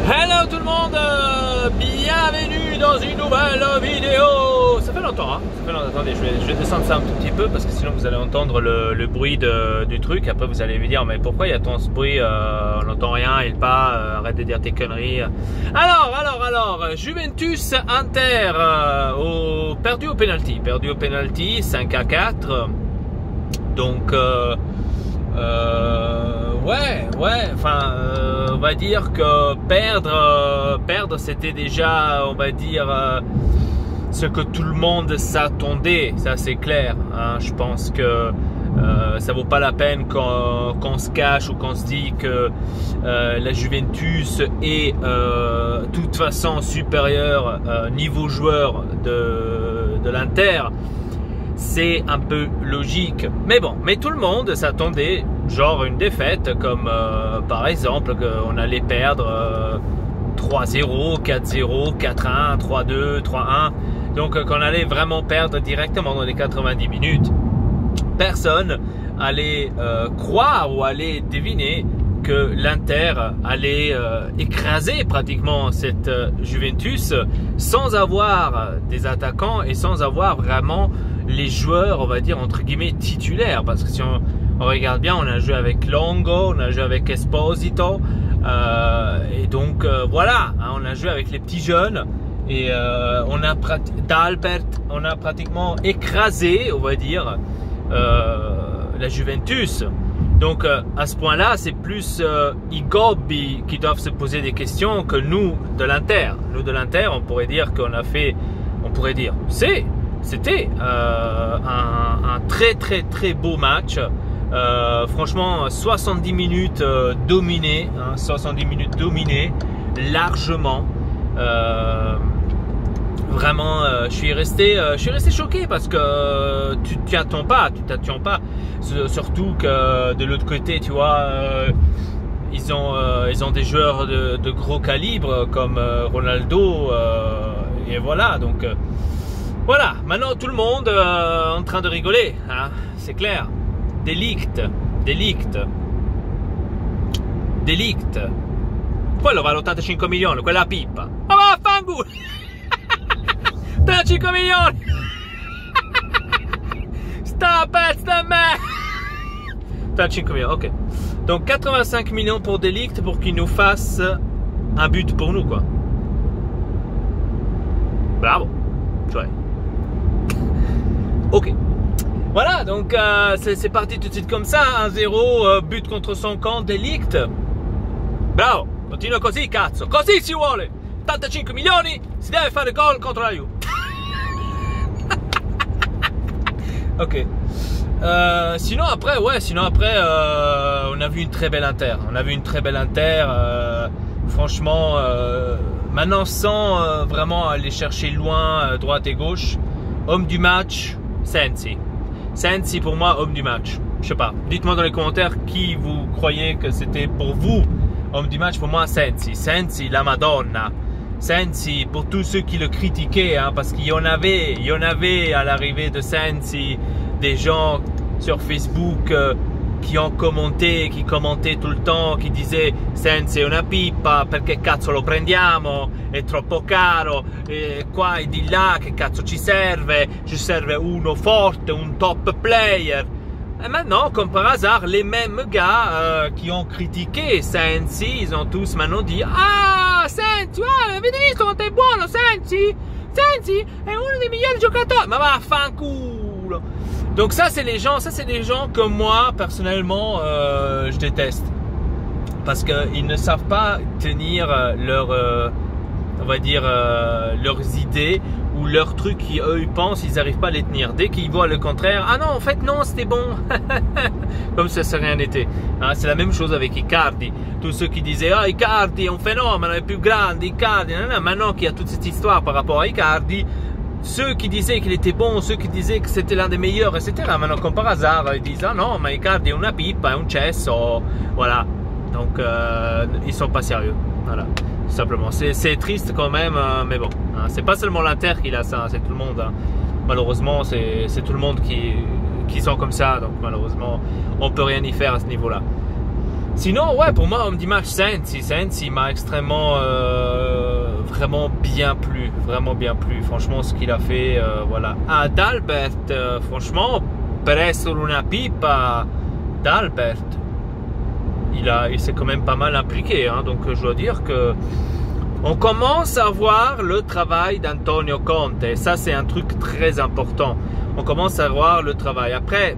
Hello tout le monde, bienvenue dans une nouvelle vidéo. Ça fait longtemps, hein. Ça fait longtemps. Attendez, je vais descendre ça un tout petit peu parce que sinon vous allez entendre le bruit du truc. Après vous allez me dire, mais pourquoi il y a tant ce bruit, on n'entend rien, il pas, arrête de dire tes conneries. Alors, Juventus Inter, perdu au penalty, 5-4. Donc, on va dire que perdre c'était déjà, on va dire, ce que tout le monde s'attendait, ça c'est clair, hein. Je pense que ça vaut pas la peine qu'on se cache ou qu'on se dit que la Juventus est de toute façon supérieure niveau joueur de l'Inter. C'est un peu logique, mais bon, tout le monde s'attendait genre une défaite comme par exemple qu'on allait perdre 3-0, 4-0, 4-1, 3-2, 3-1, donc qu'on allait vraiment perdre directement dans les 90 minutes. Personne allait croire ou allait deviner que l'Inter allait écraser pratiquement cette Juventus sans avoir des attaquants et sans avoir vraiment les joueurs, on va dire, entre guillemets, titulaires. Parce que si on regarde bien, on a joué avec Longo, on a joué avec Esposito, et donc voilà, hein, on a joué avec les petits jeunes, et D'Albert, on a pratiquement écrasé, on va dire, la Juventus. Donc à ce point-là, c'est plus i gobbi qui doivent se poser des questions que nous de l'Inter. Nous de l'Inter, on pourrait dire qu'on a fait, c'était un très beau match. Franchement, 70 minutes dominées, hein, 70 minutes dominées largement. Vraiment, je suis resté choqué parce que tu t'y attends pas, surtout que de l'autre côté, tu vois, ils ont des joueurs de gros calibre comme Ronaldo, et voilà, donc voilà, maintenant tout le monde en train de rigoler, hein, c'est clair. De Ligt. Quello vale 85 milioni, quella pipa. Ma vaffanculo! 85 milioni! Sta pezzo da me! 85 millions, ok. Donc 85 millions pour De Ligt pour qu'il nous fasse un but pour nous, quoi. Bravo! Cioè. Ok. Voilà, donc c'est parti tout de suite comme ça, 1-0, but contre son camp, De Ligt. Bravo, continua così, cazzo, così si vuole. 85 milioni, si deve fare gol contro la Juve. Ok. Sinon après, on a vu une très belle Inter. Franchement, maintenant sans vraiment aller chercher loin, droite et gauche, homme du match, Sensi. Sensi pour moi, homme du match. Je sais pas. Dites-moi dans les commentaires qui vous croyez que c'était pour vous homme du match. Pour moi, Sensi. Sensi, la Madonna. Sensi, pour tous ceux qui le critiquaient, hein, parce qu'il y en avait à l'arrivée de Sensi des gens sur Facebook qui commentaient tout le temps, qui disaient Sensi è una pipa, perché cazzo lo prendiamo, è troppo caro, e qua e di là, che cazzo ci serve uno forte, un top player. Et maintenant, comme par hasard, les mêmes gars qui ont critiqué Sensi, ils ont tous maintenant dit ah, Sensi, avete visto quanto è buono Sensi? Sensi è uno dei migliori giocatori. Ma vaffanculo. Donc ça c'est des gens que moi personnellement je déteste parce que ils ne savent pas tenir on va dire leurs idées ou leurs trucs qui eux ils pensent, ils n'arrivent pas à les tenir. Dès qu'ils voient le contraire, ah non en fait non c'était bon, comme si ça rien n'était, hein, c'est la même chose avec Icardi. Tous ceux qui disaient ah Icardi è un fenomeno, è più grande Icardi, maintenant qu'il y a toute cette histoire par rapport à Icardi, ceux qui disaient qu'il était bon, ceux qui disaient que c'était l'un des meilleurs, etc. Maintenant, comme par hasard, ils disent ah non, mais Icardi è una pipa, è un cesso, voilà. Donc, ils sont pas sérieux, voilà, tout simplement. C'est triste quand même, mais bon, hein, c'est pas seulement l'Inter qui a ça, c'est tout le monde. Hein. Malheureusement, c'est tout le monde qui sont comme ça, donc malheureusement, on peut rien y faire à ce niveau-là. Sinon, ouais, pour moi, homme du match, Sensi. Sensi m'a extrêmement, vraiment bien plu. Vraiment bien plu. Franchement, ce qu'il a fait, voilà. Ah, D'Albert, franchement, per essere una pipa, D'Albert, il s'est quand même pas mal impliqué. Hein, donc, je dois dire que on commence à voir le travail d'Antonio Conte. Et ça, c'est un truc très important. On commence à voir le travail. Après,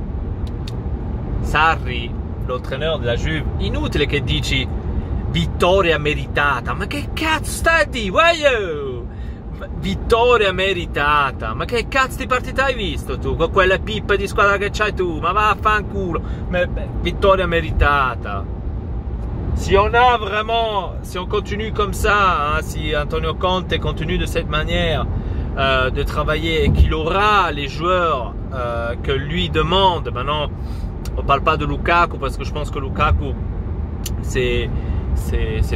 Sarri, l'entraîneur della Juve, inutile che dici vittoria meritata, ma che cazzo stai a dire? Wow! Vittoria meritata, ma che cazzo di partita hai visto tu con quelle pippe di squadra che c'hai tu? Ma vaffanculo, vittoria meritata. Si on a vraiment, si on continue comme ça, hein, si Antonio Conte continue de cette manière de travailler et qu'il aura les joueurs que lui demande, maintenant on parle pas de Lukaku parce que je pense que Lukaku c'est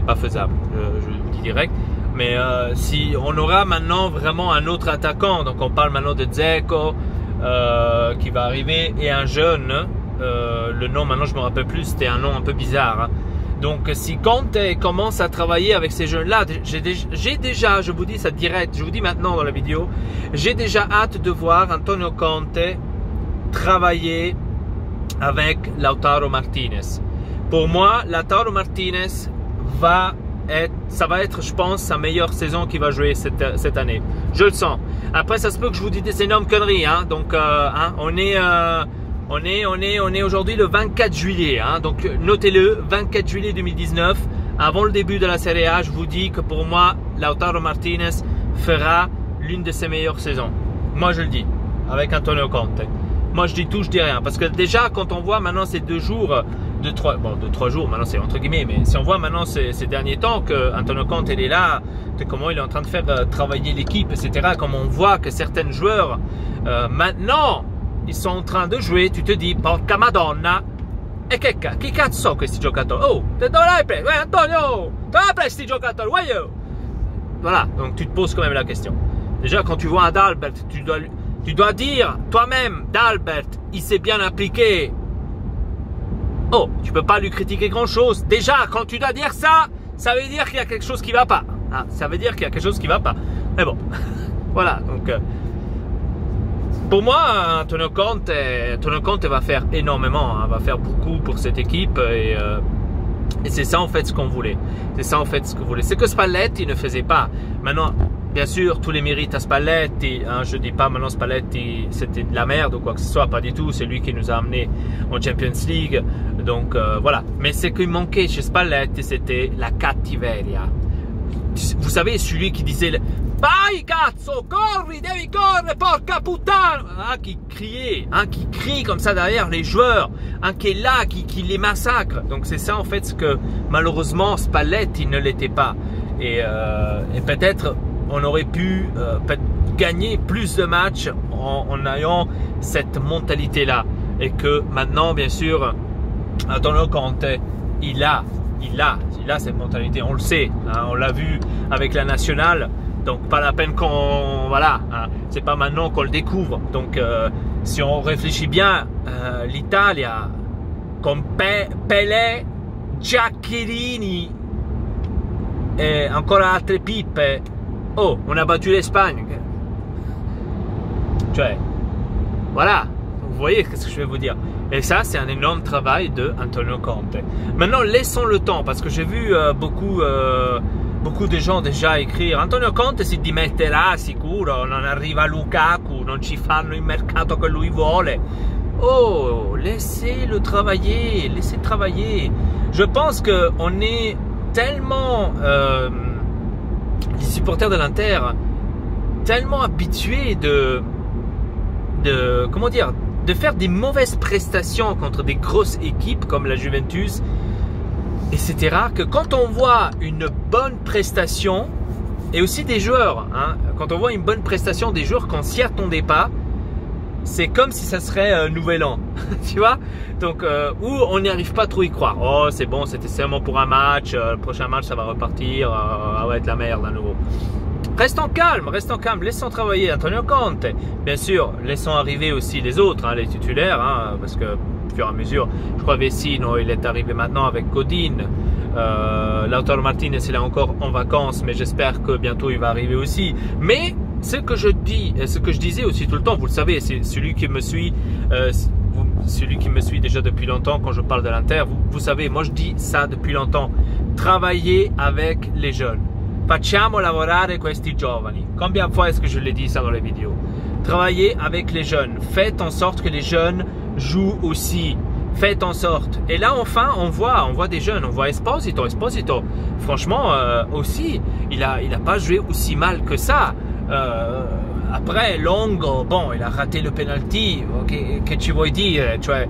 pas faisable, je vous dis direct. Mais si on aura maintenant vraiment un autre attaquant, donc on parle maintenant de Dzeko qui va arriver et un jeune, le nom maintenant je me rappelle plus, c'était un nom un peu bizarre. Hein. Donc si Conte commence à travailler avec ces jeunes-là, j'ai déjà, je vous dis ça direct, je vous dis maintenant dans la vidéo, j'ai déjà hâte de voir Antonio Conte travailler avec Lautaro Martinez. Pour moi, Lautaro Martinez ça va être, je pense, sa meilleure saison qu'il va jouer cette année. Je le sens. Après, ça se peut que je vous dise des énormes conneries. Hein. Donc, hein, on est aujourd'hui le 24 juillet. Hein. Donc, notez-le, 24 juillet 2019, avant le début de la Serie A, je vous dis que pour moi, Lautaro Martinez fera l'une de ses meilleures saisons. Moi, je le dis, avec Antonio Conte. Moi, je dis tout, je dis rien. Parce que déjà, quand on voit maintenant ces 2 jours, de 3 jours, maintenant c'est entre guillemets, mais si on voit maintenant ces derniers temps que Antonio Conte il est là, de comment il est en train de faire travailler l'équipe, etc. Comme on voit que certains joueurs, maintenant, ils sont en train de jouer, tu te dis, porca madonna, e chi cazzo sono questi giocatori? Oh, te dove l'hai preso? Antonio, dove l'hai preso questi giocatori? Voilà, donc tu te poses quand même la question. Déjà, quand tu vois un D'Albert, tu dois dire toi-même, D'Albert, il s'est bien appliqué. Oh, tu peux pas lui critiquer grand-chose. Déjà, quand tu dois dire ça, ça veut dire qu'il y a quelque chose qui va pas. Hein, ça veut dire qu'il y a quelque chose qui va pas. Mais bon, voilà. Donc, pour moi, Antonio Conte va faire énormément. Hein, va faire beaucoup pour cette équipe et c'est ça en fait ce qu'on voulait. C'est ça en fait ce qu'on voulait. C'est que Spalletti ne faisait pas. Maintenant, bien sûr, tous les mérites à Spalletti. Hein, je dis pas maintenant Spalletti c'était de la merde ou quoi que ce soit, pas du tout. C'est lui qui nous a amené en Champions League. Donc voilà. Mais ce qui manquait chez Spalletti, c'était la cattiveria. Vous savez, celui qui disait vai cazzo, corri, devi correre, porca puttana, hein, qui criait, hein, qui crie comme ça derrière les joueurs, hein, qui est là, qui les massacre. Donc c'est ça en fait ce que malheureusement Spalletti ne l'était pas. Et peut-être on aurait pu gagner plus de matchs en ayant cette mentalité-là. Et que maintenant, bien sûr, Antonio Conte, il a cette mentalité, on le sait, hein, on l'a vu avec la nationale. Donc pas la peine qu'on, voilà, hein, c'est pas maintenant qu'on le découvre. Donc si on réfléchit bien, l'Italia, comme Pelé, Giaccherini et encore altre pippe, oh, on a battu l'Espagne. Cioè, voilà, vous voyez ce que je vais vous dire. Et ça, c'est un énorme travail de Antonio Conte. Maintenant, laissons le temps, parce que j'ai vu beaucoup di gens déjà écrire Antonio Conte si dimetterà sicuro, non arriva Lukaku, non ci fanno il mercato che lui vuole. Oh, laissez-le travailler, laissez travailler. Je pense qu'on est tellement, les supporters de l'Inter, tellement habitués comment dire, de faire des mauvaises prestations contre des grosses équipes comme la Juventus, etc., que quand on voit une bonne prestation, et aussi des joueurs, hein, quand on voit une bonne prestation des joueurs qu'on s'y attendait pas, c'est comme si ça serait Nouvel An, tu vois. Donc, où on n'y arrive pas trop y croire. Oh, c'est bon, c'était seulement pour un match, le prochain match ça va repartir, ça va être la merde à nouveau. Restons calmes, laissons travailler Antonio Conte. Bien sûr, laissons arriver aussi les autres, hein, les titulaires, hein, parce que au fur et à mesure. Je crois Vecino, il est arrivé maintenant avec Godin. Lautaro Martinez, il est encore en vacances, mais j'espère que bientôt il va arriver aussi. Mais ce que je dis, ce que je disais aussi tout le temps, vous le savez, c'est celui qui me suit, déjà depuis longtemps quand je parle de l'Inter, vous savez, moi je dis ça depuis longtemps. Travaillez avec les jeunes. Facciamo lavorare questi giovani. Combien de fois est-ce que je l'ai dit ça dans les vidéos? Travaillez avec les jeunes. Faites en sorte que les jeunes jouent aussi. Faites en sorte. Et là, enfin, on voit des jeunes. On voit Esposito. Esposito, franchement, aussi, il a pas joué aussi mal que ça. Après, Longo, bon, il a raté le penalty. Que tu vuoi dire? Cioè,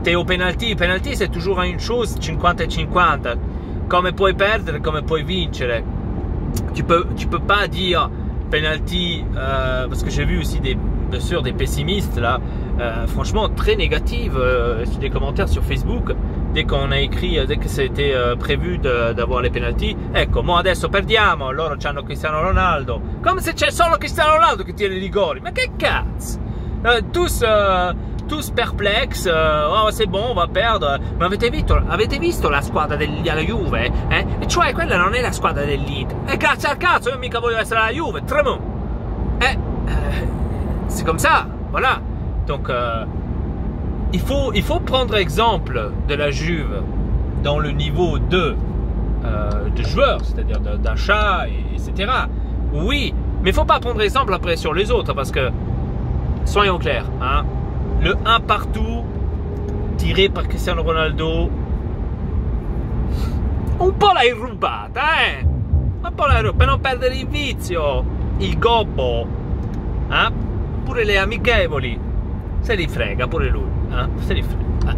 t'es au penalty. Penalty, c'est toujours une chose 50-50. Come puoi perdere, come puoi vincere. Tu peux pas dire penalty, parce que j'ai vu aussi bien sûr des pessimistes là, franchement très négatifs sur des commentaires sur Facebook dès qu'on a écrit, dès que c'était prévu d'avoir les penalty. Ecco, mo adesso perdiamo, loro c'hanno Cristiano Ronaldo, come se c'è solo Cristiano Ronaldo che tira i rigori, ma che cazzo, tous perplexes, oh c'est bon, on va perdre. Ma avete visto la squadra della Juve? E cioè quella non è la squadra dell'Inter. E cazzo al cazzo, io mica voglio essere la Juve, Tremont. C'est comme ça, voilà. Donc il faut prendre exemple de la Juve dans le niveau de joueurs, c'est-à-dire d'achat, etc. Oui, mais il ne faut pas prendre exemple après sur les autres, parce que soyons clairs, hein. Le 1 partout tiré par Cristiano Ronaldo, un po' l'hai rubata, un po' l'hai rubata, per non perdere il vizio, il gobbo, pure le amichevoli, se li frega pure lui, se li frega.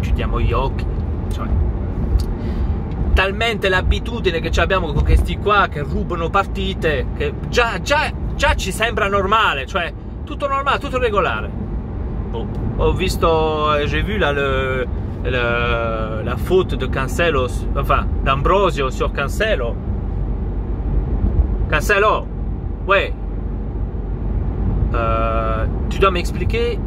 Chiudiamo gli occhi, cioè, talmente l'abitudine che abbiamo con questi qua che rubano partite, che già ci sembra normale, cioè tutto normale, tutto regolare. Bon. Ho visto, j'ai vu là la faute de Cancelo, enfin d'Ambrosio sur Cancelo. Cancelo, ouais. Tu dois m'expliquer,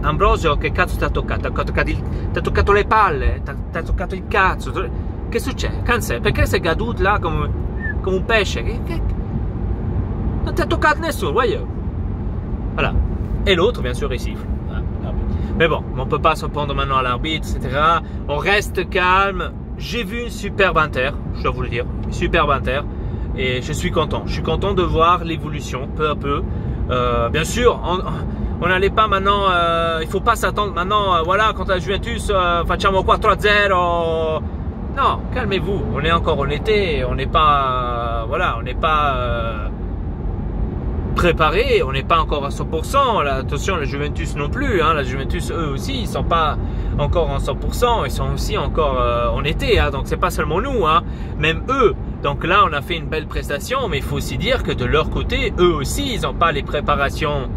Ambrosio, che cazzo ti ha toccato? Ti ha toccato le palle, ti ha toccato il cazzo. Che succede? Cancelo, perché sei caduto là come un pesce? Non ti ha toccato nessuno, voyons. Voilà. Et l'autre, bien sûr, il siffle. Mais bon, on ne peut pas se prendre maintenant à l'arbitre, etc. On reste calme. J'ai vu une superbe Inter, je dois vous le dire. Une superbe Inter. Et je suis content. Je suis content de voir l'évolution, peu à peu. Bien sûr, on n'allait pas maintenant... il ne faut pas s'attendre maintenant, voilà, contre la Juventus, facciamo 4-0. Non, calmez-vous. On est encore en été. On n'est pas... voilà, on n'est pas... préparé, on n'est pas encore à 100%, là, attention, la Juventus non plus, la Juventus eux aussi, ils sont pas encore en 100%, ils sont aussi encore en été, donc c'est pas seulement nous, même eux. Donc là on a fait une belle prestation, mais il faut aussi dire que de leur côté, eux aussi, ils n'ont pas les préparations,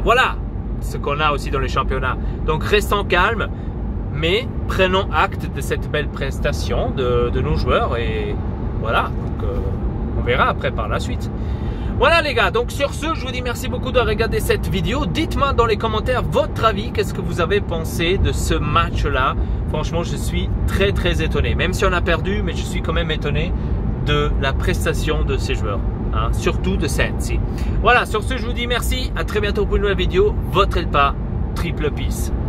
voilà, ce qu'on a aussi dans les championnats. Donc restons calmes, mais prenons acte de cette belle prestation de nos joueurs, et voilà, donc on verra après par la suite. Voilà les gars, donc sur ce, je vous dis merci beaucoup de regarder cette vidéo. Dites-moi dans les commentaires votre avis, qu'est-ce que vous avez pensé de ce match-là. Franchement, je suis très très étonné. Même si on a perdu, mais je suis quand même étonné de la prestation de ces joueurs. Surtout de Sensi. Voilà, sur ce, je vous dis merci. À très bientôt pour une nouvelle vidéo. Votre Elpa, triple peace.